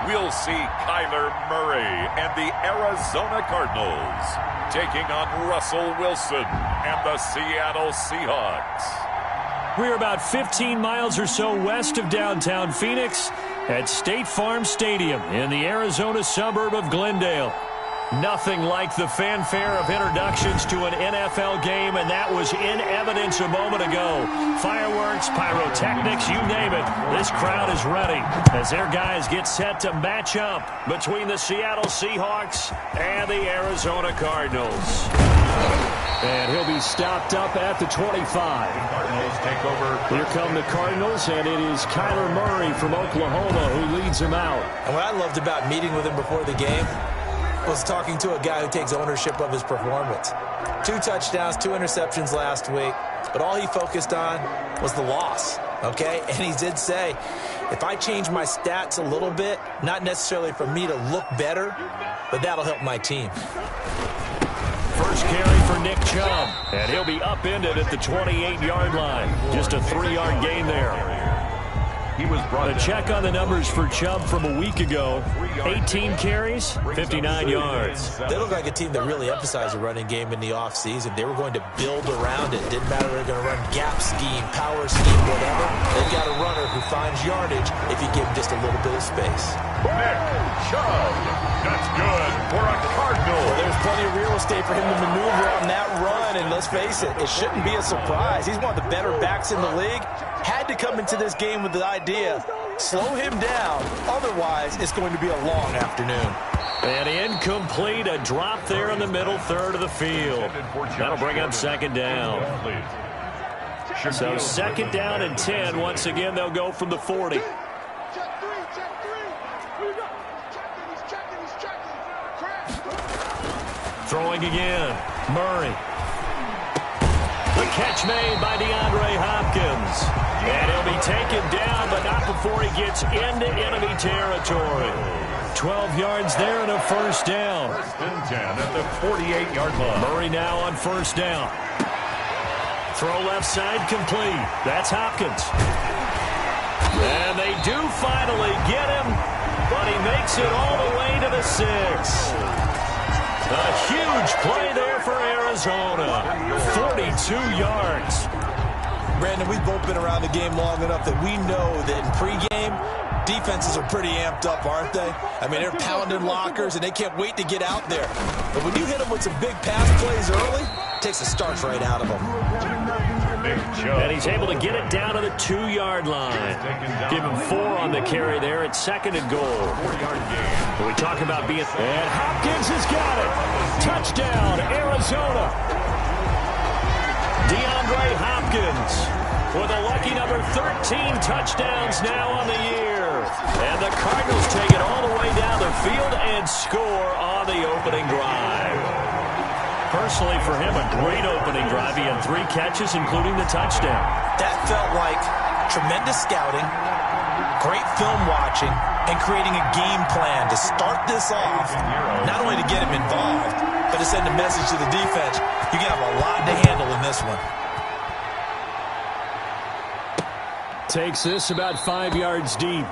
we'll see Kyler Murray and the Arizona Cardinals taking on Russell Wilson and the Seattle Seahawks. We're about 15 miles or so west of downtown Phoenix at State Farm Stadium in the Arizona suburb of Glendale. Nothing like the fanfare of introductions to an NFL game, and that was in evidence a moment ago. Fireworks, pyrotechnics, you name it. This crowd is ready as their guys get set to match up between the Seattle Seahawks and the Arizona Cardinals. And he'll be stopped up at the 25. Cardinals take over. Here come the Cardinals, and it is Kyler Murray from Oklahoma who leads them out. And what I loved about meeting with him before the game was talking to a guy who takes ownership of his performance. 2 touchdowns, 2 interceptions last week, but all he focused on was the loss, okay? And he did say, if I change my stats a little bit, not necessarily for me to look better, but that'll help my team. First carry for Nick Chubb, and he'll be upended at the 28-yard line. Just a 3-yard gain there. A check on the numbers for Chubb from a week ago. 18 carries, 59 yards. They look like a team that really emphasized the running game in the offseason. They were going to build around it. Didn't matter if they're going to run gap scheme, power scheme, whatever. They've got a runner who finds yardage if you give him just a little bit of space. Nick Chubb. That's good for a Cardinal. Well, there's plenty of real estate for him to maneuver on that run, and let's face it, it shouldn't be a surprise. He's one of the better backs in the league. Had to come into this game with the idea, slow him down, otherwise it's going to be a long afternoon. And incomplete, a drop there in the middle third of the field. That'll bring up second down. So second down and 10. Once again, they'll go from the 40. Throwing again, Murray. The catch made by DeAndre Hopkins. And he'll be taken down, but not before he gets into enemy territory. 12 yards there and a first down. First and 10 at the 48-yard line. Murray now on first down. Throw left side complete. That's Hopkins. And they do finally get him, but he makes it all the way to the 6. A huge play there for Arizona. 42 yards. Brandon, we've both been around the game long enough that we know that in pregame, defenses are pretty amped up, aren't they? I mean, they're pounding lockers, and they can't wait to get out there. But when you hit them with some big pass plays early, it takes the starch right out of them. And he's able to get it down to the 2-yard line. Give him 4 on the carry there at second and goal. 4-yard gain. We talk about being... And Hopkins has got it. Touchdown, Arizona. DeAndre Hopkins with a lucky number 13 touchdowns now on the year. And the Cardinals take it all the way down the field and score on the opening drive. Personally, for him, a great opening drive. He had 3 catches, including the touchdown. That felt like tremendous scouting, great film watching, and creating a game plan to start this off, not only to get him involved, but to send a message to the defense. You can have a lot to handle in this one. Takes this about 5 yards deep.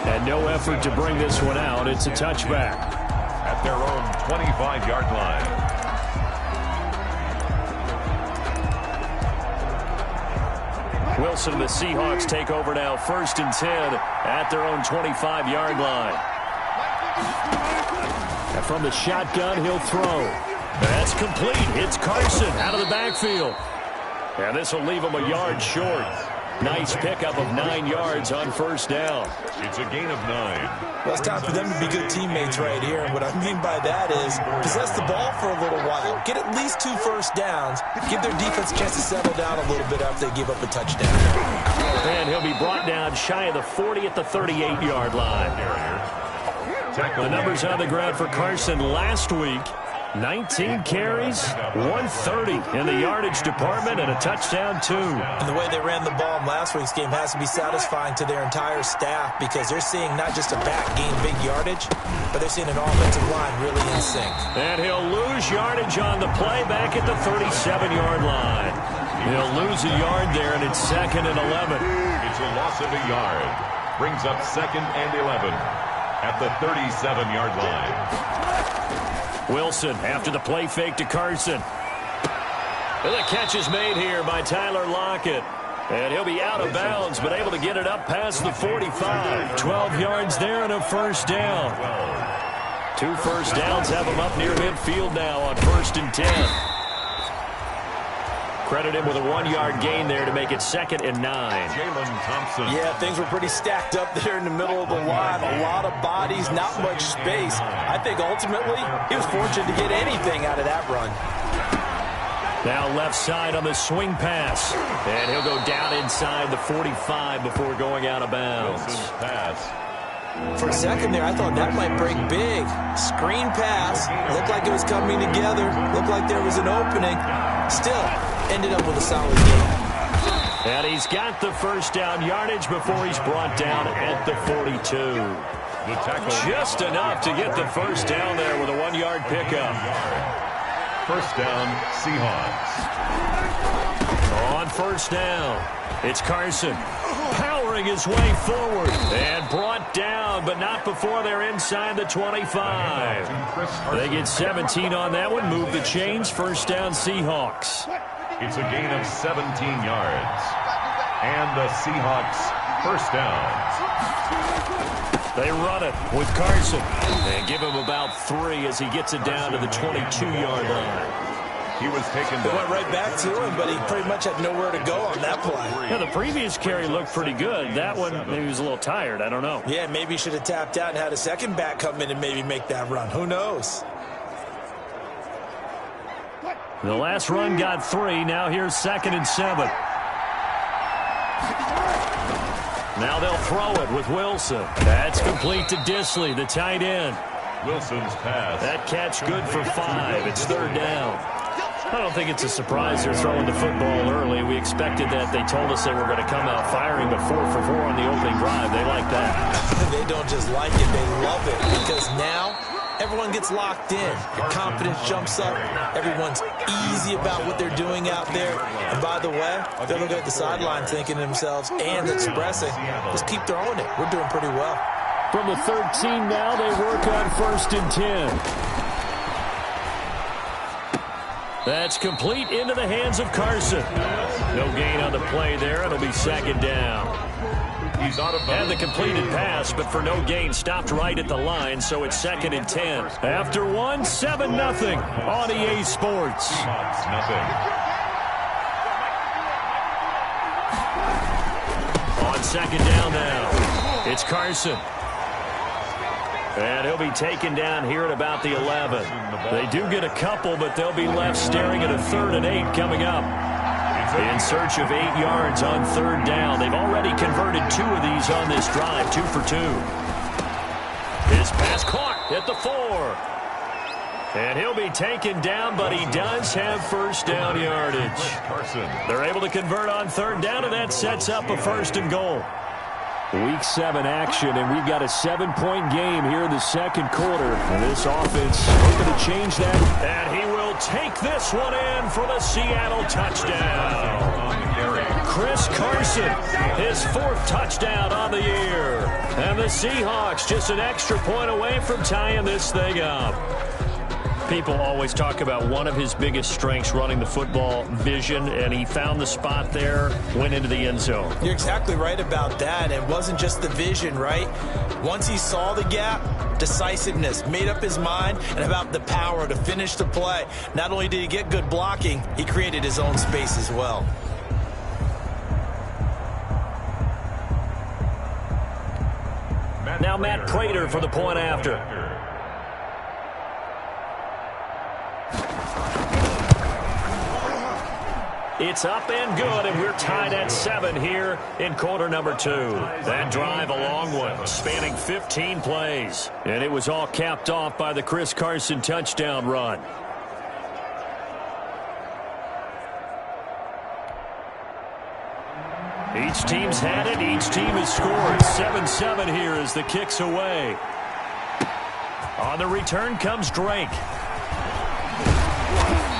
And no effort to bring this one out. It's a touchback. At their own 25-yard line. Wilson and the Seahawks take over now, first and 10 at their own 25-yard line. And from the shotgun, he'll throw. That's complete. It's Carson out of the backfield. And this will leave him a yard short. Nice pickup of 9 yards on first down. It's a gain of 9. Well, it's time for them to be good teammates right here. And what I mean by that is possess the ball for a little while. Get at least 2 first downs. Give their defense a chance to settle down a little bit after they give up a touchdown. And he'll be brought down shy of the 40 at the 38-yard line. The numbers on the ground for Carson last week. 19 carries, 130 in the yardage department, and a touchdown, 2. And the way they ran the ball in last week's game has to be satisfying to their entire staff because they're seeing not just a back gain big yardage, but they're seeing an offensive line really in sync. And he'll lose yardage on the play back at the 37-yard line. He'll lose a yard there, and it's second and 11. It's a loss of a yard. Brings up 2nd and 11 at the 37-yard line. Wilson after the play fake to Carson. And the catch is made here by Tyler Lockett. And he'll be out of bounds, but able to get it up past the 45. 12 yards there and a first down. 2 first downs have him up near midfield now on 1st and 10. Credit him with a 1-yard gain there to make it 2nd and 9. Jalen Thompson. Yeah, things were pretty stacked up there in the middle of the line. A lot of bodies, not much space. I think ultimately he was fortunate to get anything out of that run. Now left side on the swing pass. And he'll go down inside the 45 before going out of bounds. Wilson's pass. For a second there, I thought that might break big. Screen pass. Looked like it was coming together. Looked like there was an opening. Still, ended up with a solid game. And he's got the first down yardage before he's brought down at the 42. The tackle. Just enough to get the first down there with a 1-yard pickup. First down, Seahawks. On first down, it's Carson powering his way forward and brought down, but not before they're inside the 25. They get 17 on that one, move the chains, first down Seahawks. It's a gain of 17 yards. And the Seahawks first down. They run it with Carson and give him about 3 as he gets it down to the 22-yard line. He was taken It went right back to him, but he pretty much had nowhere to go on that play. Yeah, the previous carry looked pretty good. That one, maybe he was a little tired. I don't know. Yeah, maybe he should have tapped out and had a second back come in and maybe make that run. Who knows? The last run got 3. Now here's 2nd and 7. Now they'll throw it with Wilson. That's complete to Disley, the tight end. Wilson's pass. That catch good for 5. It's 3rd down. I don't think it's a surprise they're throwing the football early. We expected that. They told us they were going to come out firing, but 4 for 4 on the opening drive. They like that. They don't just like it, they love it, because now everyone gets locked in. Your confidence jumps up. Everyone's easy about what they're doing out there. And by the way, they're looking at the sideline thinking to themselves and expressing, let's keep throwing it. We're doing pretty well. From the 13 now, they work on 1st and 10. That's complete into the hands of Carson. No gain on the play there. It'll be 2nd down. He's out of bounds. And the completed pass, but for no gain, stopped right at the line, so it's 2nd and 10. After 1, 7-0 on EA Sports. Seahawks, nothing. On 2nd down now, it's Carson. And he'll be taken down here at about the 11. They do get a couple, but they'll be left staring at a 3rd and 8 coming up. In search of 8 yards on 3rd down. They've already converted 2 of these on this drive, 2 for 2. His pass caught at the 4. And he'll be taken down, but he does have first down yardage. They're able to convert on 3rd down, and that sets up a 1st and goal. Week 7 action, and we've got a 7-point game here in the 2nd quarter. And this offense hoping to change that. And he will take this one in for the Seattle touchdown. Chris Carson, his 4th touchdown on the year. And the Seahawks just an extra point away from tying this thing up. People always talk about one of his biggest strengths, running the football, vision, and he found the spot there, went into the end zone. You're exactly right about that. It wasn't just the vision, right? Once he saw the gap, decisiveness, made up his mind, and about the power to finish the play. Not only did he get good blocking, he created his own space as well. Now Matt Prater for the point after. It's up and good, and we're tied at 7 here in quarter number 2. That drive, a long one, spanning 15 plays. And it was all capped off by the Chris Carson touchdown run. Each team's had it. Each team has scored. 7-7 here as the kick's away. On the return comes Drake.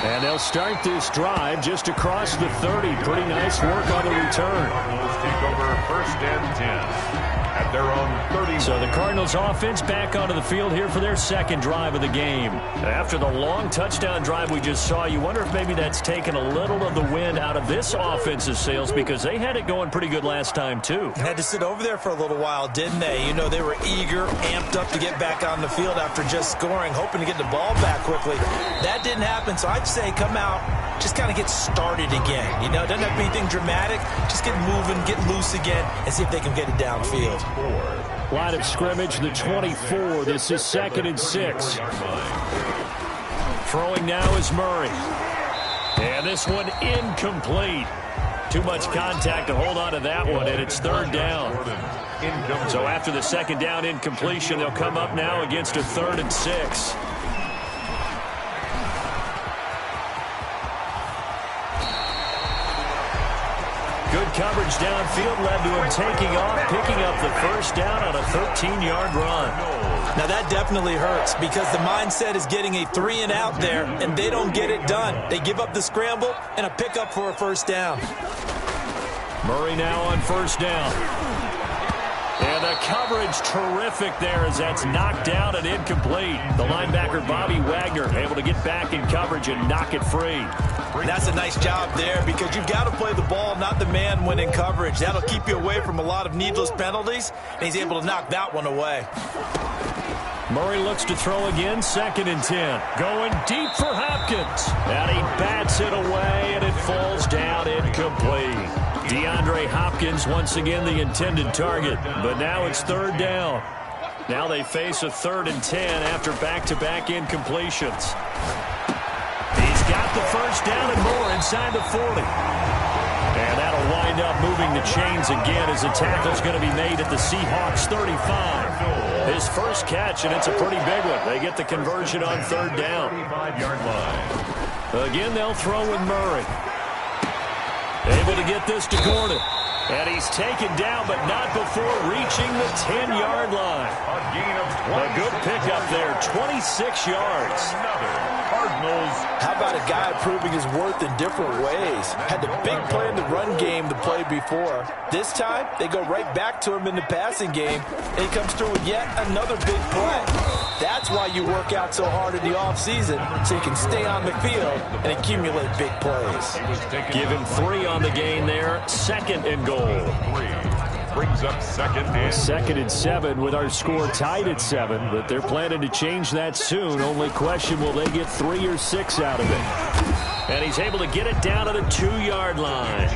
And they'll start this drive just across the 30. Pretty nice work on the return. Take over 1st and 10 at their own 30. So the Cardinals offense back onto the field here for their second drive of the game. After the long touchdown drive we just saw, you wonder if maybe that's taken a little of the wind out of this offensive sails, because they had it going pretty good last time too. Had to sit over there for a little while, didn't they? You know, they were eager, amped up to get back on the field after just scoring, hoping to get the ball back quickly. That didn't happen, so I'd say come out, just kind of get started again. You know, doesn't have to be anything dramatic. Just get moving, get loose again, and see if they can get it downfield. Line of scrimmage, the 24. This is 2nd and 6. Throwing now is Murray. And this one incomplete. Too much contact to hold on to that one, and it's 3rd down. So after the 2nd down incompletion, they'll come up now against a 3rd and 6. Good coverage downfield led to him taking off, picking up the 1st down on a 13-yard run. Now that definitely hurts, because the mindset is getting a 3-and-out there, and they don't get it done. They give up the scramble and a pickup for a 1st down. Murray now on 1st down. And the coverage terrific there as that's knocked down and incomplete. The linebacker, Bobby Wagner, able to get back in coverage and knock it free. That's a nice job there, because you've got to play the ball, not the man when in coverage. That'll keep you away from a lot of needless penalties, and he's able to knock that one away. Murray looks to throw again, 2nd and 10. Going deep for Hopkins. And he bats it away, and it falls down incomplete. DeAndre Hopkins once again the intended target, but now it's 3rd down. Now they face a 3rd and 10 after back-to-back incompletions. He's got the 1st down and more inside the 40. And that'll wind up moving the chains again as the tackle's going to be made at the Seahawks 35. His first catch, and it's a pretty big one. They get the conversion on 3rd down. Again, they'll throw with Murray. Able to get this to Gordon. And he's taken down, but not before reaching the 10-yard line. A good pickup there, 26 yards. How about a guy proving his worth in different ways? Had the big play in the run game the play before. This time, they go right back to him in the passing game, and he comes through with yet another big play. That's why you work out so hard in the offseason, so you can stay on the field and accumulate big plays. Give him 3 on the gain there, 2nd and goal. Brings up 2nd and 7 with our score tied at 7, but they're planning to change that soon. Only question, will they get 3 or 6 out of it? And he's able to get it down to the 2-yard line.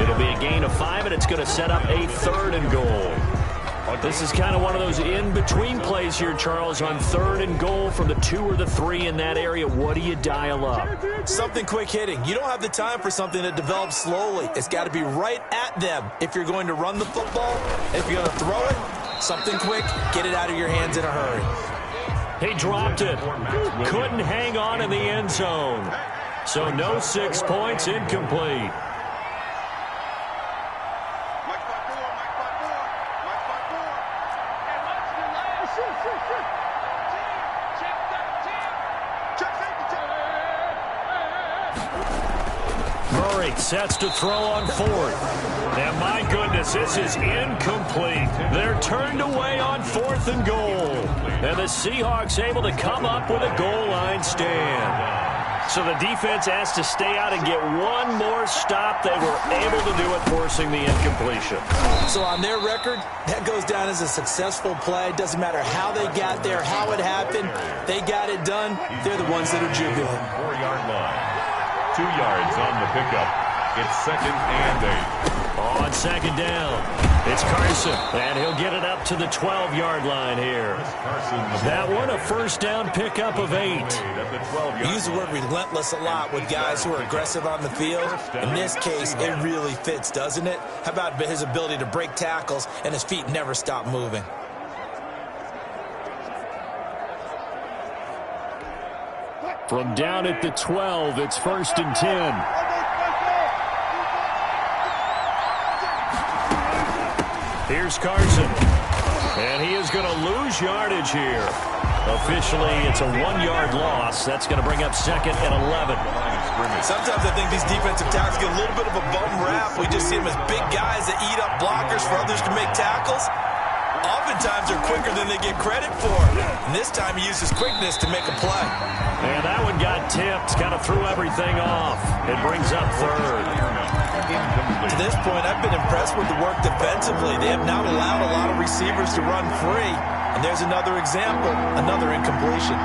It'll be a gain of 5, and it's going to set up a 3rd and goal. This is kind of one of those in-between plays here, Charles, on 3rd and goal from the 2 or the 3 in that area. What do you dial up? Something quick hitting. You don't have the time for something that develops slowly. It's got to be right at them if you're going to run the football. If you're going to throw it, something quick, get it out of your hands in a hurry. He dropped it. Couldn't hang on in the end zone. So no 6 points, incomplete. Murray sets to throw on 4th. And my goodness, this is incomplete. They're turned away on 4th and goal. And the Seahawks able to come up with a goal line stand. So the defense has to stay out and get one more stop. They were able to do it, forcing the incompletion. So on their record, that goes down as a successful play. Doesn't matter how they got there, how it happened. They got it done. They're the ones that are jubilant. 4-yard line. 2 yards on the pickup. It's 2nd and 8. On 2nd down, it's Carson, and he'll get it up to the 12-yard line here. That one, a 1st down pickup of 8. You use the word relentless a lot with guys who are aggressive on the field. In this case, it really fits, doesn't it? How about his ability to break tackles and his feet never stop moving? From down at the 12, it's 1st and 10. Here's Carson, and he is going to lose yardage here. Officially, it's a 1-yard loss. That's going to bring up 2nd and 11. Sometimes I think these defensive tackles get a little bit of a bum rap. We just see them as big guys that eat up blockers for others to make tackles. Oftentimes they're quicker than they get credit for. And this time he uses quickness to make a play. And that one got tipped, kind of threw everything off. It brings up third. To this point, I've been impressed with the work defensively. They have not allowed a lot of receivers to run free. And there's another example, another incompletion.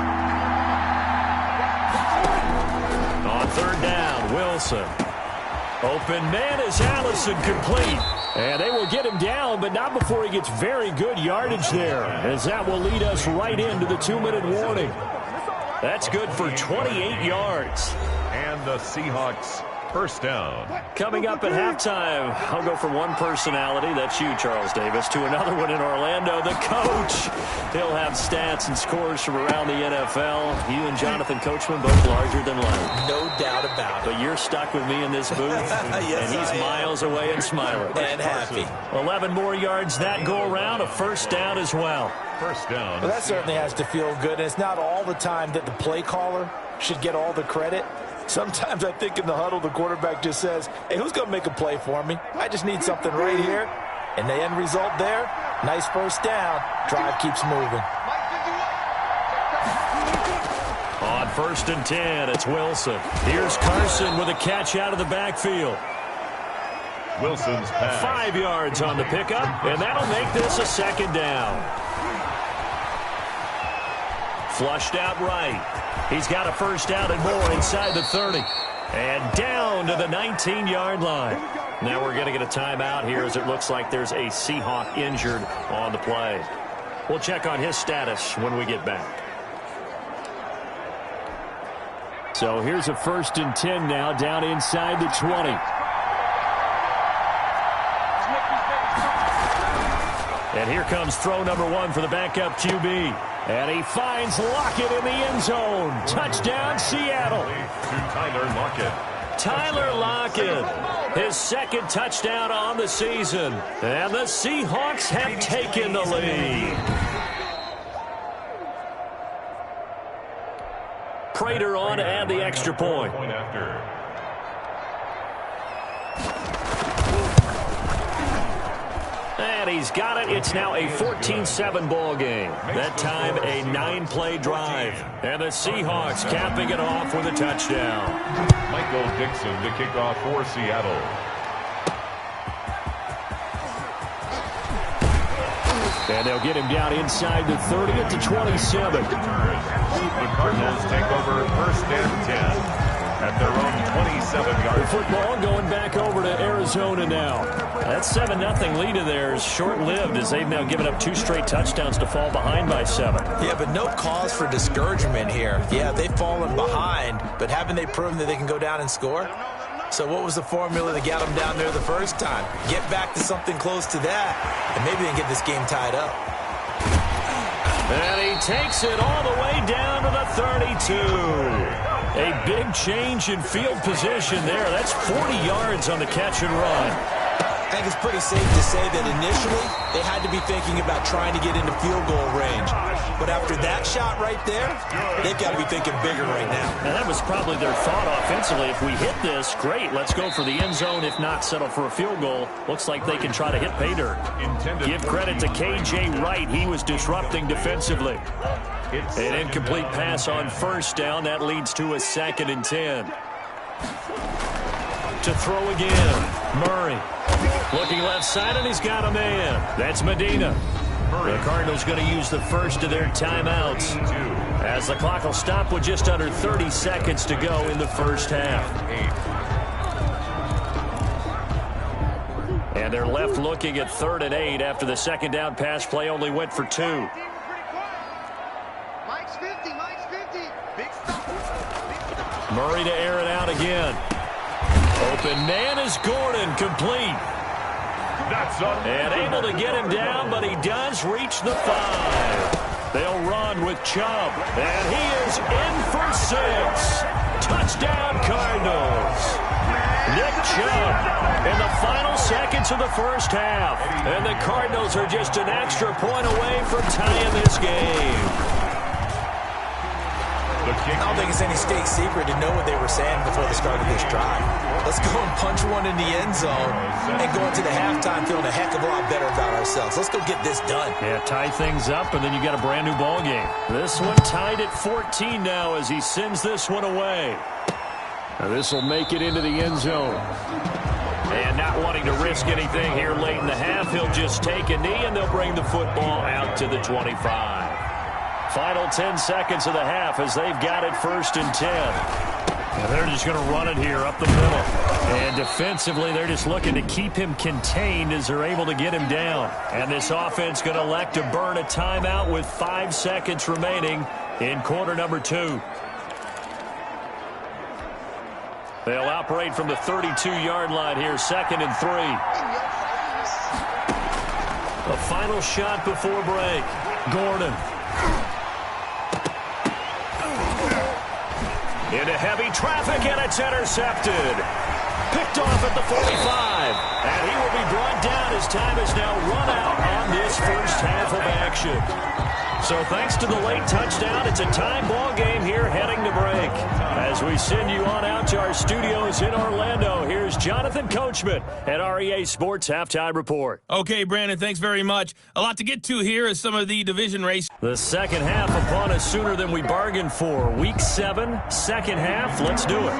On third down, Wilson. Open man is Allison, complete. And they will get him down, but not before he gets very good yardage there, as that will lead us right into the 2-minute warning. That's good for 28 yards. And the Seahawks first down. Coming up at halftime, I'll go from one personality, that's you, Charles Davis, to another one in Orlando, the coach. He'll have stats and scores from around the NFL. You and Jonathan Coachman both larger than life. No doubt about it. But you're stuck with me in this booth, Yes, and he's miles away and smiling. And happy. 11 more yards that go around, a first down as well. First down. Well, that certainly has to feel good. And it's not all the time that the play caller should get all the credit. Sometimes I think in the huddle, the quarterback just says, hey, who's going to make a play for me? I just need something right here. And the end result there, nice first down. Drive keeps moving. On 1st and 10, it's Wilson. Here's Carson with a catch out of the backfield. Wilson's pass. 5 yards on the pickup, and that'll make this a second down. Flushed out right. He's got a first down and more inside the 30. And down to the 19-yard line. Now we're going to get a timeout here as it looks like there's a Seahawk injured on the play. We'll check on his status when we get back. So here's a 1st and 10 now down inside the 20. And here comes throw number 1 for the backup QB. And he finds Lockett in the end zone. Touchdown, Seattle. To Tyler Lockett. Tyler Lockett, his second touchdown on the season. And the Seahawks have taken the lead. Prater on to add the extra point. Point after. And he's got it. It's now a 14-7 ball game. That time a 9-play drive. And the Seahawks capping it off with a touchdown. Michael Dixon to kick off for Seattle. And they'll get him down inside the 30 at the 27. The Cardinals take over 1st and 10 at their own 27-yard. Football going back over to Arizona now. That 7-0 lead of theirs short-lived as they've now given up 2 straight touchdowns to fall behind by 7. Yeah, but no cause for discouragement here. Yeah, they've fallen behind, but haven't they proven that they can go down and score? So what was the formula that got them down there the first time? Get back to something close to that, and maybe they can get this game tied up. And he takes it all the way down to the 32. A big change in field position there. That's 40 yards on the catch and run. I think it's pretty safe to say that initially they had to be thinking about trying to get into field goal range. But after that shot right there, they've got to be thinking bigger right now. And that was probably their thought offensively. If we hit this, great. Let's go for the end zone. If not, settle for a field goal. Looks like they can try to hit pay dirt. Give credit to K.J. Wright. He was disrupting defensively. An incomplete pass on first down. That leads to a 2nd and 10. To throw again. Murray. Looking left side, and he's got a man. That's Medina. The Cardinals going to use the first of their timeouts as the clock will stop with just under 30 seconds to go in the first half. And they're left looking at 3rd and 8 after the second down pass play only went for 2. Murray to air it out again. Open man is Gordon, complete. And able to get him down, but he does reach the 5. They'll run with Chubb, and he is in for 6. Touchdown, Cardinals. Nick Chubb in the final seconds of the first half. And the Cardinals are just an extra point away from tying this game. I don't think it's any state secret to know what they were saying before the start of this drive. Let's go and punch one in the end zone and go into the halftime feeling a heck of a lot better about ourselves. Let's go get this done. Yeah, tie things up, and then you got a brand new ball game. This one tied at 14 now as he sends this one away. Now this will make it into the end zone. And not wanting to risk anything here late in the half, he'll just take a knee, and they'll bring the football out to the 25. Final 10 seconds of the half as they've got it 1st and 10. And they're just going to run it here up the middle. And defensively, they're just looking to keep him contained as they're able to get him down. And this offense going to elect to burn a timeout with 5 seconds remaining in quarter number 2. They'll operate from the 32-yard line here, 2nd and 3. A final shot before break. Gordon. Into heavy traffic, and it's intercepted. Picked off at the 45. And he will be brought down as time is now run out on this first half of action. So thanks to the late touchdown, it's a tie ball game here heading to break. As we send you on out to our studios in Orlando, here's Jonathan Coachman at REA Sports Halftime Report. Okay, Brandon, thanks very much. A lot to get to here is some of the division race. The second half upon us sooner than we bargained for. Week 7, second half. Let's do it.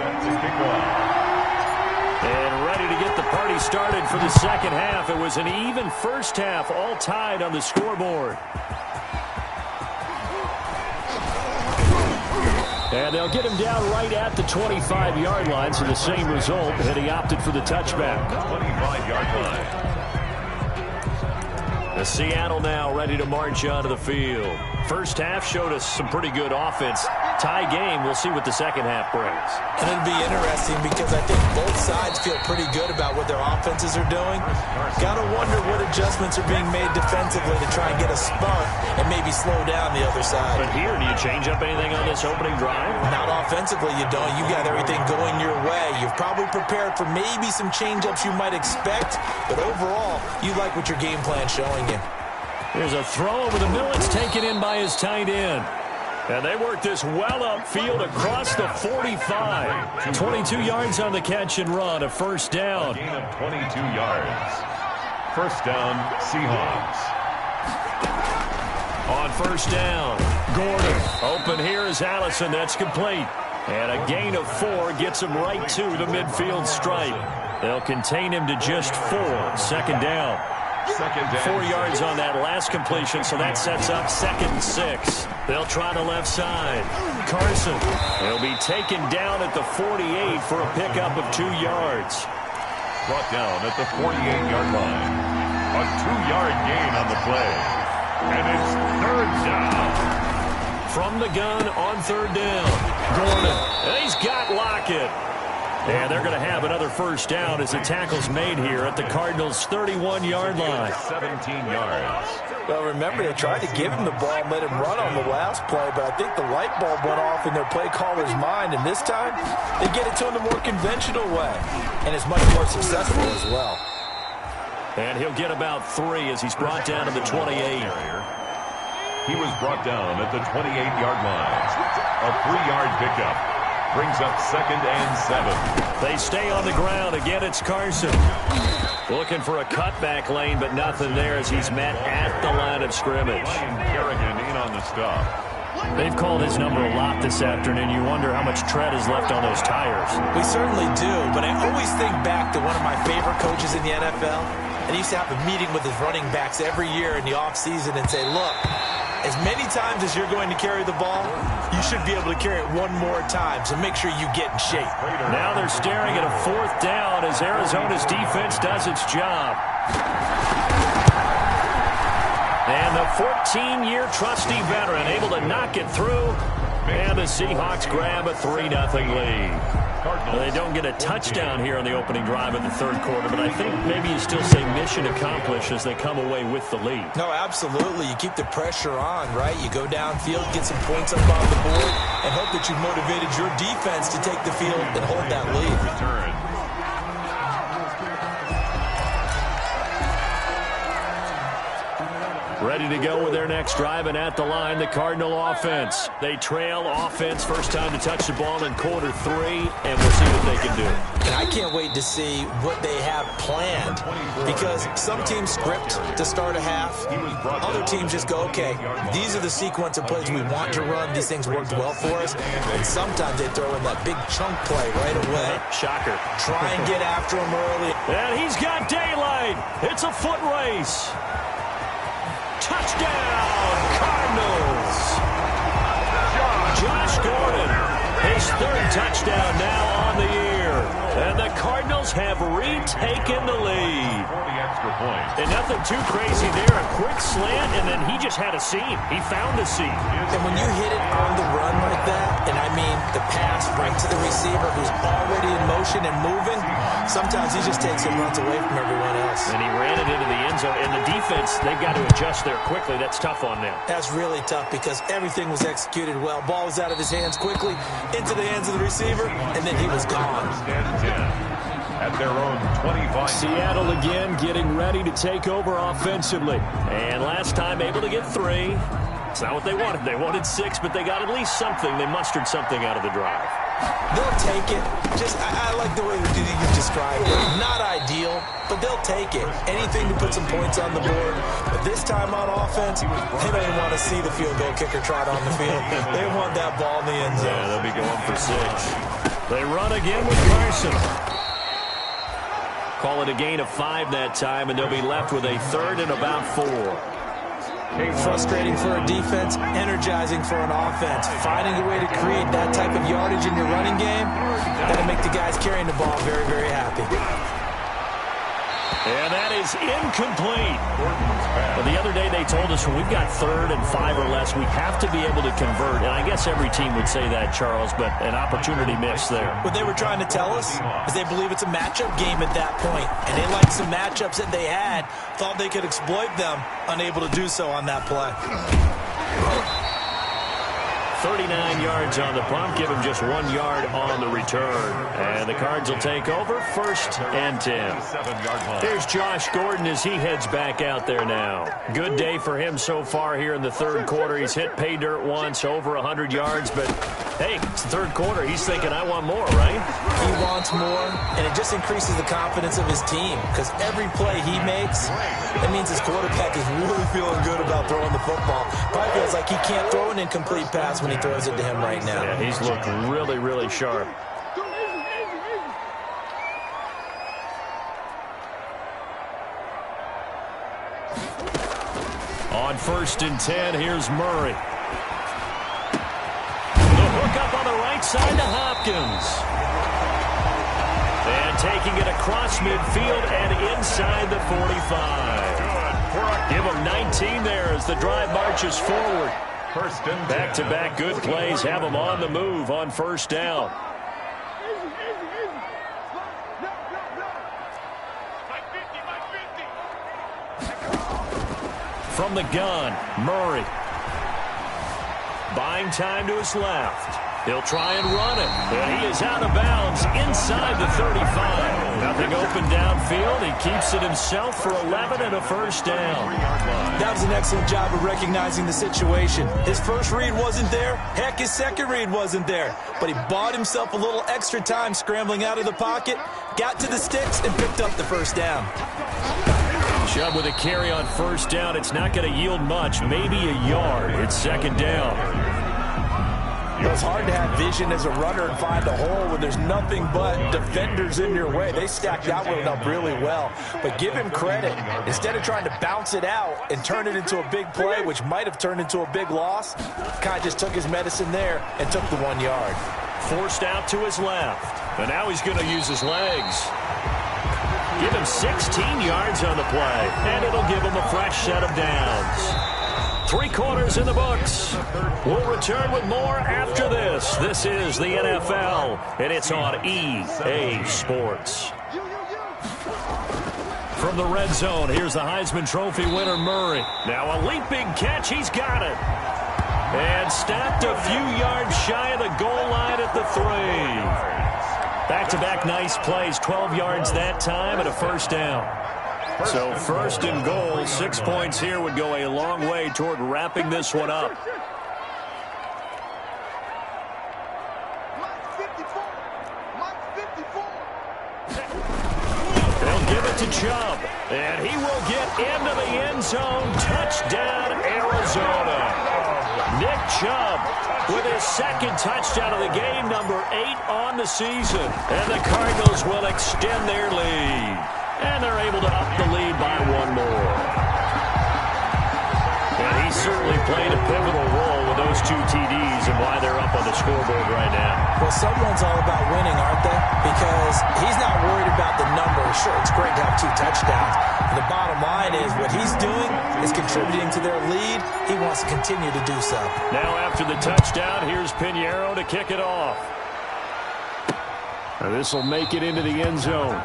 And ready to get the party started for the second half. It was an even first half, all tied on the scoreboard. And they'll get him down right at the 25-yard line, so the same result, and he opted for the touchback. 25-yard line. The Seattle now ready to march onto the field. First half showed us some pretty good offense. Tie game, we'll see what the second half brings. And it'll be interesting because I think both sides feel pretty good about what their offenses are doing. Got to wonder what adjustments are being made defensively to try and get a spark and maybe slow down the other side. But here, do you change up anything on this opening drive? Not offensively, you don't. You got everything going your way. You've probably prepared for maybe some change-ups you might expect, but overall, you like what your game plan's showing you. Here's a throw over the middle. It's taken in by his tight end. And they work this well upfield across the 45. 22 yards on the catch and run, a first down. A gain of 22 yards. First down, Seahawks. On first down, Gordon. Open here is Allison. That's complete. And a gain of 4 gets him right to the midfield stripe. They'll contain him to just 4. Second down. 4 yards on that last completion, so that sets up 2nd and 6. They'll try the left side. Carson. He'll be taken down at the 48 for a pickup of 2 yards. Brought down at the 48-yard line. A 2-yard gain on the play. And it's third down. From the gun on third down. Gordon. And he's got Lockett. And they're going to have another first down as the tackle's made here at the Cardinals' 31-yard line. 17 yards. Well, remember, they tried to give him the ball and let him run on the last play, but I think the light bulb went off in their play caller's mind, and this time they get it to him the more conventional way, and it's much more successful as well. And he'll get about 3 as he's brought down to the 28. He was brought down at the 28-yard line. A 3-yard pickup. Brings up 2nd and 7. They stay on the ground. Again, it's Carson. Looking for a cutback lane, but nothing there as he's met at the line of scrimmage. Kerrigan in on the stop. They've called his number a lot this afternoon. You wonder how much tread is left on those tires. We certainly do, but I always think back to one of my favorite coaches in the NFL. And he used to have a meeting with his running backs every year in the offseason and say, look, as many times as you're going to carry the ball, you should be able to carry it one more time, so make sure you get in shape. Now they're staring at a 4th down as Arizona's defense does its job. And the 14-year trusty veteran able to knock it through, and the Seahawks grab a 3-0 lead. They don't get a touchdown here on the opening drive of the third quarter, but I think maybe you still say mission accomplished as they come away with the lead. No, absolutely. You keep the pressure on, right? You go downfield, get some points up on the board, and hope that you've motivated your defense to take the field and hold that lead. Return. Ready to go with their next drive, and at the line, the Cardinal offense. They trail offense, first time to touch the ball in quarter 3, and we'll see what they can do. And I can't wait to see what they have planned, because some teams script to start a half. Other teams just go, okay, these are the sequence of plays we want to run. These things worked well for us. And sometimes they throw in that big chunk play right away. Shocker. Try and get after him early. And he's got daylight. It's a foot race. Touchdown, Cardinals. Josh Gordon, his 3rd touchdown now on the year. And the Cardinals have retaken the lead. And nothing too crazy there. A quick slant, and then he just had a seam. He found a seam. And when you hit it on the run like that, and I mean the pass right to the receiver who's already in motion and moving, sometimes he just takes and runs away from everyone else. And he ran it into the end zone. And the defense, they've got to adjust there quickly. That's tough on them. That's really tough because everything was executed well. Ball was out of his hands quickly, into the hands of the receiver, and then he was gone. At their own 25. Seattle again getting ready to take over offensively. And last time able to get 3. It's not what they wanted. They wanted 6, but they got at least something. They mustered something out of the drive. They'll take it. I like the way you described it. Not ideal, but they'll take it. Anything to put some points on the board. But this time on offense, they don't even want to see the field goal kicker trot on the field. They want that ball in the end zone. Yeah, they'll be going for 6. They run again with Carson. Call it a gain of 5 that time, and they'll be left with a 3rd and about 4. Frustrating for a defense, energizing for an offense. Finding a way to create that type of yardage in your running game, that'll make the guys carrying the ball very, very happy. And that is incomplete. Well, the other day they told us when we've got 3rd and 5 or less, we have to be able to convert. And I guess every team would say that, Charles, but an opportunity missed there. What they were trying to tell us is they believe it's a matchup game at that point. And they liked some matchups that they had, thought they could exploit them, unable to do so on that play. 39 yards on the punt, give him just 1 yard on the return. And the Cards will take over, 1st and 10. Here's Josh Gordon as he heads back out there now. Good day for him so far here in the 3rd quarter. He's hit pay dirt once, over 100 yards, but hey, it's the 3rd quarter. He's thinking, I want more, right? He wants more, and it just increases the confidence of his team because every play he makes, that means his quarterback is really feeling good about throwing the football. Probably feels like he can't throw an incomplete pass when he throws it to him right now. Yeah, he's looked really, really sharp. On 1st and 10, here's Murray. The hook up on the right side to Hopkins. And taking it across midfield and inside the 45. Give him 19 there as the drive marches forward. Back-to-back good plays have them on the move on 1st down. From the gun, Murray. Buying time to his left. He'll try and run it. And he is out of bounds inside the 35. Nothing open downfield. He keeps it himself for 11 and a 1st down. That was an excellent job of recognizing the situation. His first read wasn't there. Heck, his second read wasn't there. But he bought himself a little extra time scrambling out of the pocket, got to the sticks, and picked up the 1st down. Chubb with a carry on 1st down. It's not going to yield much, maybe a yard. It's 2nd down. It's hard to have vision as a runner and find a hole when there's nothing but defenders in your way. They stacked that one up really well. But give him credit. Instead of trying to bounce it out and turn it into a big play, which might have turned into a big loss, kind of just took his medicine there and took the 1 yard. Forced out to his left. And now he's going to use his legs. Give him 16 yards on the play. And it'll give him a fresh set of downs. 3 quarters in the books. We'll return with more after this. This is the NFL, and it's on EA Sports. From the red zone, here's the Heisman Trophy winner, Murray. Now a leaping catch, he's got it. And stopped a few yards shy of the goal line at the 3. Back-to-back nice plays, 12 yards that time and a 1st down. So first and goal, 6 points here would go a long way toward wrapping this one up. They'll give it to Chubb, and he will get into the end zone. Touchdown, Arizona. Nick Chubb with his second touchdown of the game, number 8 on the season. And the Cardinals will extend their lead. And they're able to up the lead by one more. And he certainly played a pivotal role with those 2 TDs and why they're up on the scoreboard right now. Well, someone's all about winning, aren't they? Because he's not worried about the numbers. Sure, it's great to have 2 touchdowns. The bottom line is what he's doing is contributing to their lead. He wants to continue to do so. Now after the touchdown, here's Pinheiro to kick it off. This will make it into the end zone.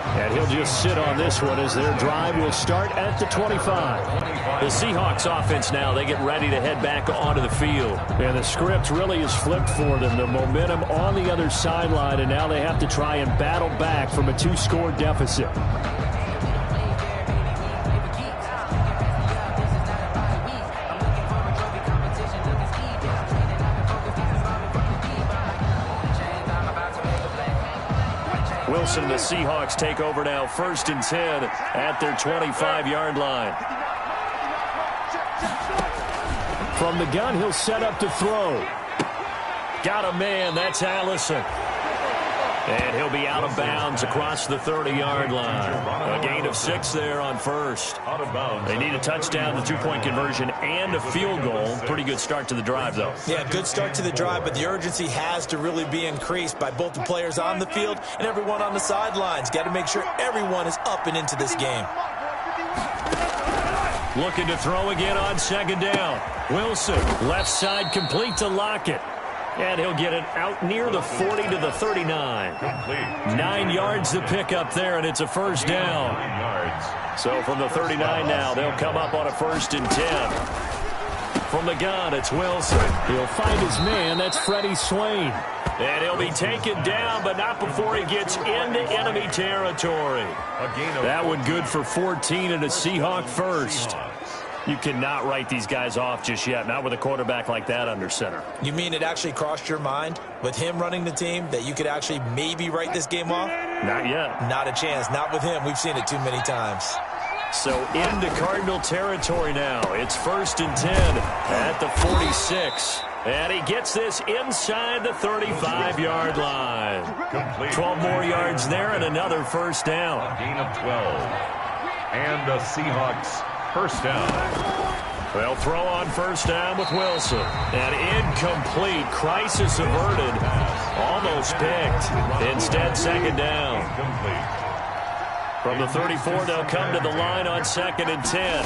And he'll just sit on this one as their drive will start at the 25. The Seahawks offense now, they get ready to head back onto the field. And the script really is flipped for them. The momentum on the other sideline, and now they have to try and battle back from a 2-score deficit. Wilson and the Seahawks take over now, 1st and 10 at their 25-yard line. From the gun, he'll set up to throw. Got a man, that's Allison. And he'll be out of bounds across the 30-yard line. A gain of 6 there on first. They need a touchdown, the 2-point conversion, and a field goal. Pretty good start to the drive, though. Yeah, good start to the drive, but the urgency has to really be increased by both the players on the field and everyone on the sidelines. Got to make sure everyone is up and into this game. Looking to throw again on 2nd down. Wilson, left side complete to Lockett. And he'll get it out near the 40 to the 39. 9 yards to pick up there, and it's a 1st down. So from the 39 now, they'll come up on a 1st and 10. From the gun, it's Wilson. He'll find his man. That's Freddie Swain. And he'll be taken down, but not before he gets into enemy territory. That one good for 14 and a Seahawk first. You cannot write these guys off just yet, not with a quarterback like that under center. You mean it actually crossed your mind with him running the team that you could actually maybe write this game off? Not yet. Not a chance. Not with him. We've seen it too many times. So into Cardinal territory now. It's 1st and 10 at the 46. And he gets this inside the 35-yard line. 12 more yards there and another 1st down. A gain of 12. And the Seahawks 1st down. They'll throw on 1st down with Wilson. And incomplete. Crisis averted. Almost picked. Instead, 2nd down. From the 34, they'll come to the line on 2nd and 10.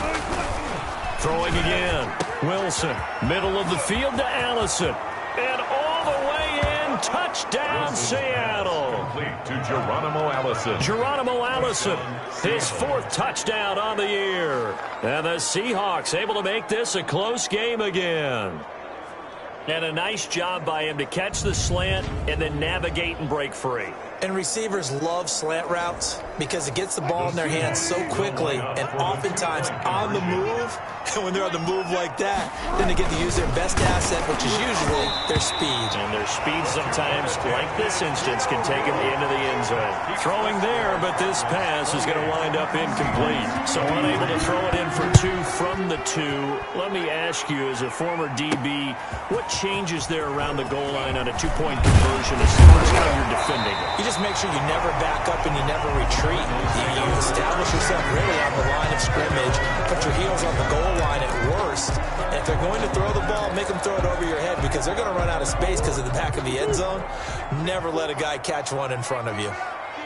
Throwing again. Wilson, middle of the field to Allison. And all the way in. Touchdown, Seattle. Complete to Geronimo Allison. Geronimo Allison, his 4th touchdown on the year. And the Seahawks able to make this a close game again. And a nice job by him to catch the slant and then navigate and break free. And receivers love slant routes because it gets the ball in their hands so quickly and oftentimes on the move. And when they're on the move like that, then they get to use their best asset, which is usually their speed. And their speed sometimes, like this instance, can take them into the end zone. Throwing there, but this pass is going to wind up incomplete. So unable to throw it in for 2 from the 2. Let me ask you, as a former DB, what changes there around the goal line on a 2-point conversion as far as how you're defending it? You just make sure you never back up and you never retreat. You establish yourself really on the line of scrimmage, put your heels on the goal line at worst. And if they're going to throw the ball, make them throw it over your head because they're going to run out of space because of the back of the end zone. Never let a guy catch one in front of you.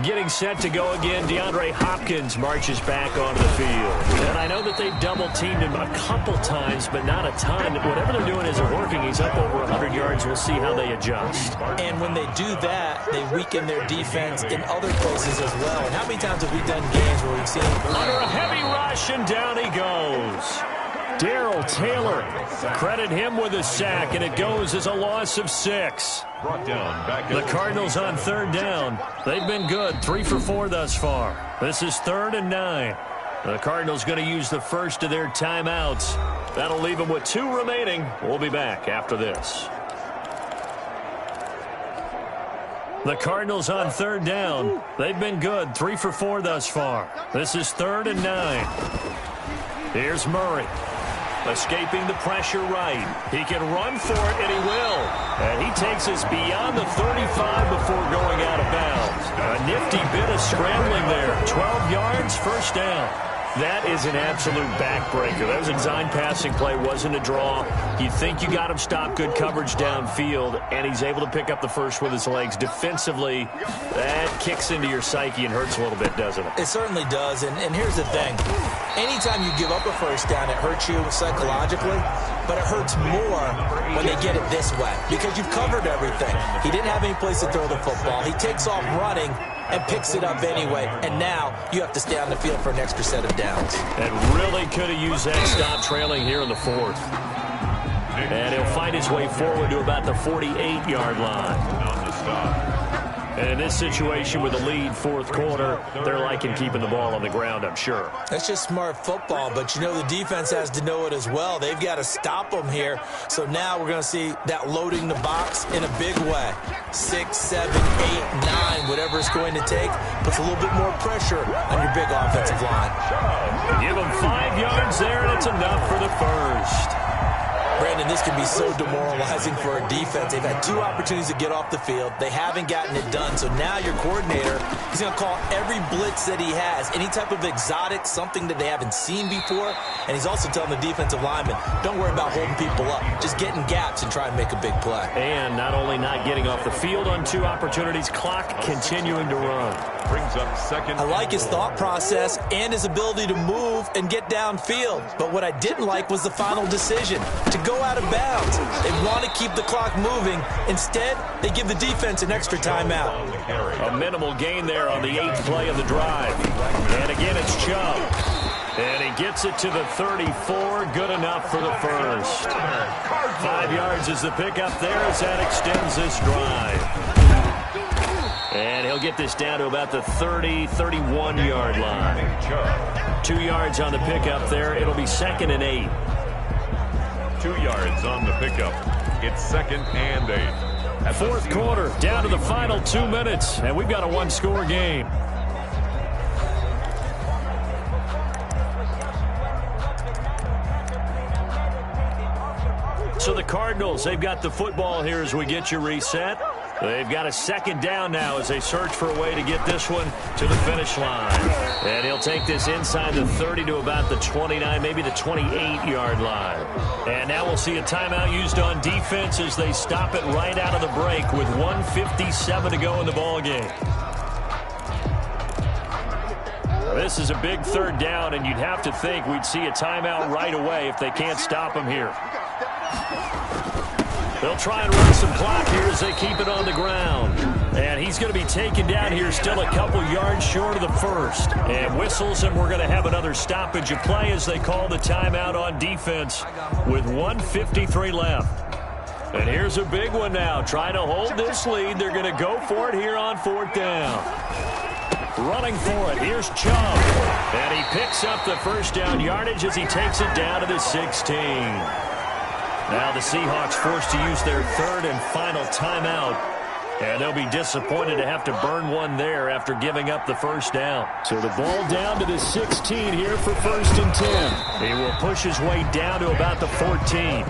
Getting set to go again, DeAndre Hopkins marches back onto the field. And I know that they've double-teamed him a couple times, but not a ton. Whatever they're doing isn't working. He's up over 100 yards. We'll see how they adjust. And when they do that, they weaken their defense in other places as well. And how many times have we done games where we've seen under a heavy rush, and down he goes. Darrell Taylor, credit him with a sack, and it goes as a loss of 6. Brought down back. The Cardinals on 3rd down. They've been good, 3 for 4 thus far. This is 3rd and 9. The Cardinals going to use the first of their timeouts. That'll leave them with 2 remaining. We'll be back after this. The Cardinals on 3rd down. They've been good, 3 for 4 thus far. This is 3rd and 9. Here's Murray. Escaping the pressure right. He can run for it, and he will. And he takes us beyond the 35 before going out of bounds. A nifty bit of scrambling there. 12 yards, first down. That is an absolute backbreaker. That was a design passing play, wasn't a draw. You think you got him stopped, good coverage downfield, and he's able to pick up the first with his legs. Defensively, that kicks into your psyche and hurts a little bit, doesn't it? It certainly does, and here's the thing. Anytime you give up a first down, it hurts you psychologically, but it hurts more when they get it this way because you've covered everything. He didn't have any place to throw the football. He takes off running and picks it up anyway, and now you have to stay on the field for an extra set of downs. And really could have used that stop trailing here in the 4th. And he'll find his way forward to about the 48-yard line. On the stop. And in this situation with a lead 4th quarter, they're liking keeping the ball on the ground, I'm sure. That's just smart football, but you know the defense has to know it as well. They've got to stop them here. So now we're going to see that loading the box in a big way. 6, 7, 8, 9, whatever it's going to take, puts a little bit more pressure on your big offensive line. Give them 5 yards there, and it's enough for the first. Brandon, this can be so demoralizing for a defense. They've had 2 opportunities to get off the field. They haven't gotten it done. So now your coordinator, he's going to call every blitz that he has, any type of exotic, something that they haven't seen before. And he's also telling the defensive lineman, don't worry about holding people up. Just get in gaps and try and make a big play. And not only not getting off the field on 2 opportunities, clock continuing to run. Brings up 2nd. I like his thought process and his ability to move and get downfield. But what I didn't like was the final decision to go out of bounds. They want to keep the clock moving. Instead, they give the defense an extra timeout. A minimal gain there on the 8th play of the drive. And again, it's Chubb. And he gets it to the 34. Good enough for the first. 5 yards is the pickup there as that extends this drive. And he'll get this down to about the 30, 31-yard line. 2 yards on the pickup there. It'll be 2nd and 8. 2 yards on the pickup. It's 2nd and 8. 4th quarter, down to the final 2 minutes, and we've got a 1-score game. So the Cardinals, they've got the football here as we get you reset. They've got a 2nd down now as they search for a way to get this one to the finish line. And he'll take this inside the 30 to about the 29, maybe the 28-yard line. And now we'll see a timeout used on defense as they stop it right out of the break with 1:57 to go in the ballgame. This is a big 3rd down, and you'd have to think we'd see a timeout right away if they can't stop him here. They'll try and run some clock here as they keep it on the ground. And he's going to be taken down here still a couple yards short of the first. And whistles, and we're going to have another stoppage of play as they call the timeout on defense with 1:53 left. And here's a big one now. Trying to hold this lead. They're going to go for it here on 4th down. Running for it. Here's Chubb. And he picks up the first down yardage as he takes it down to the 16. Now the Seahawks forced to use their 3rd and final timeout. And they'll be disappointed to have to burn one there after giving up the first down. So the ball down to the 16 here for 1st and 10. He will push his way down to about the 14.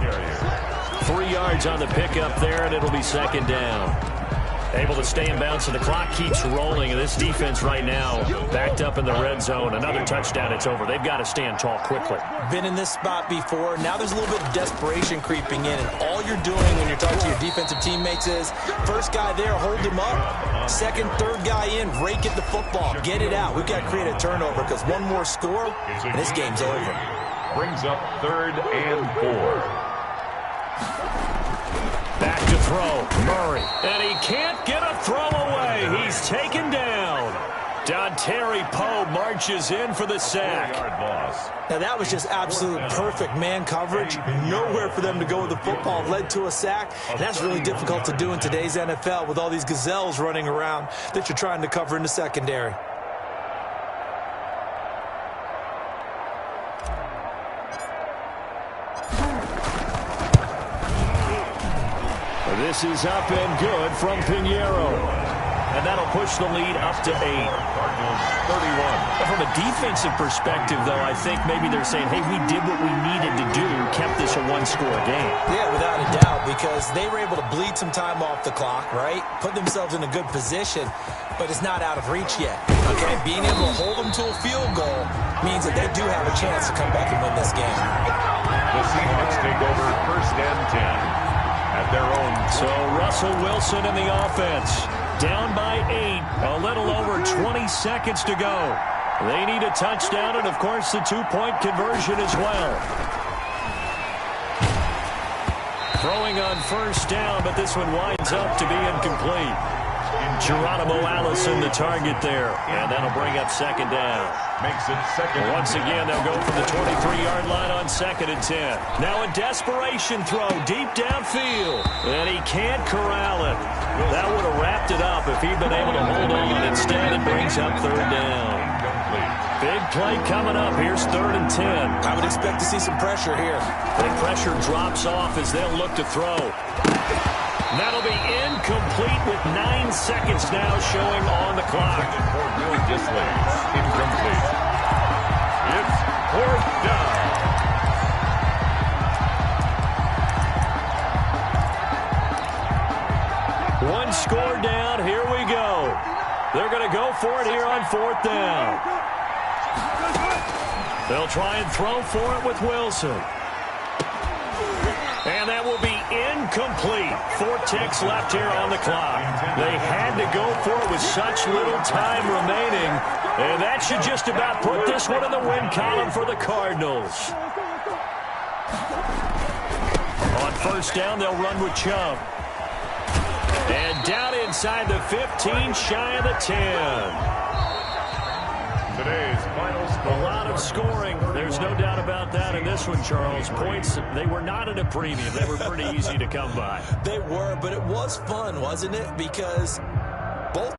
3 yards on the pickup there, and it'll be 2nd down. Able to stay in bounds, and the clock keeps rolling. And this defense right now backed up in the red zone. Another touchdown, it's over. They've got to stand tall quickly. Been in this spot before. Now there's a little bit of desperation creeping in. And all you're doing when you're talking to your defensive teammates is, first guy there, hold him up. Second, third guy in, rake at the football. Get it out. We've got to create a turnover because one more score, and this game's over. Brings up 3rd and 4. Back to throw, Murray. And he can't get a throw away. He's taken down. Dontari Poe marches in for the sack. Now that was just absolute perfect man coverage. Nowhere for them to go with the football. Led to a sack. And that's really difficult to do in today's NFL with all these gazelles running around that you're trying to cover in the secondary. This is up and good from Pinheiro. And that'll push the lead up to 8. Cardinals 31. From a defensive perspective, though, I think maybe they're saying, hey, we did what we needed to do, kept this a one-score game. Yeah, without a doubt, because they were able to bleed some time off the clock, right? Put themselves in a good position, but it's not out of reach yet. Okay, being able to hold them to a field goal means that they do have a chance to come back and win this game. The Seahawks take over 1st and 10 at their own. So Russell Wilson in the offense. Down by 8. A little over 20 seconds to go. They need a touchdown and, of course, the two-point conversion as well. Throwing on 1st down, but this one winds up to be incomplete. Geronimo Allison, the target there. And that'll bring up 2nd down. Makes it 2nd. Once again, they'll go from the 23-yard line on 2nd and 10. Now a desperation throw deep downfield. And he can't corral it. That would have wrapped it up if he'd been able to hold on. Instead, it brings up 3rd down. Big play coming up. Here's 3rd and 10. I would expect to see some pressure here. The pressure drops off as they'll look to throw. That'll be incomplete with 9 seconds now showing on the clock. For Will Dissly. Incomplete. It's 4th down. One score down. Here we go. They're going to go for it here on 4th down. They'll try and throw for it with Wilson. And that will be incomplete. 4 ticks left here on the clock. They had to go for it with such little time remaining. And that should just about put this one in the win column for the Cardinals. On 1st down, they'll run with Chubb. And down inside the 15, shy of the 10. Today's final score. A lot of scoring. There's no doubt about that in this one, Charles. Points, they were not at a premium. They were pretty easy to come by. They were, but it was fun, wasn't it? Because both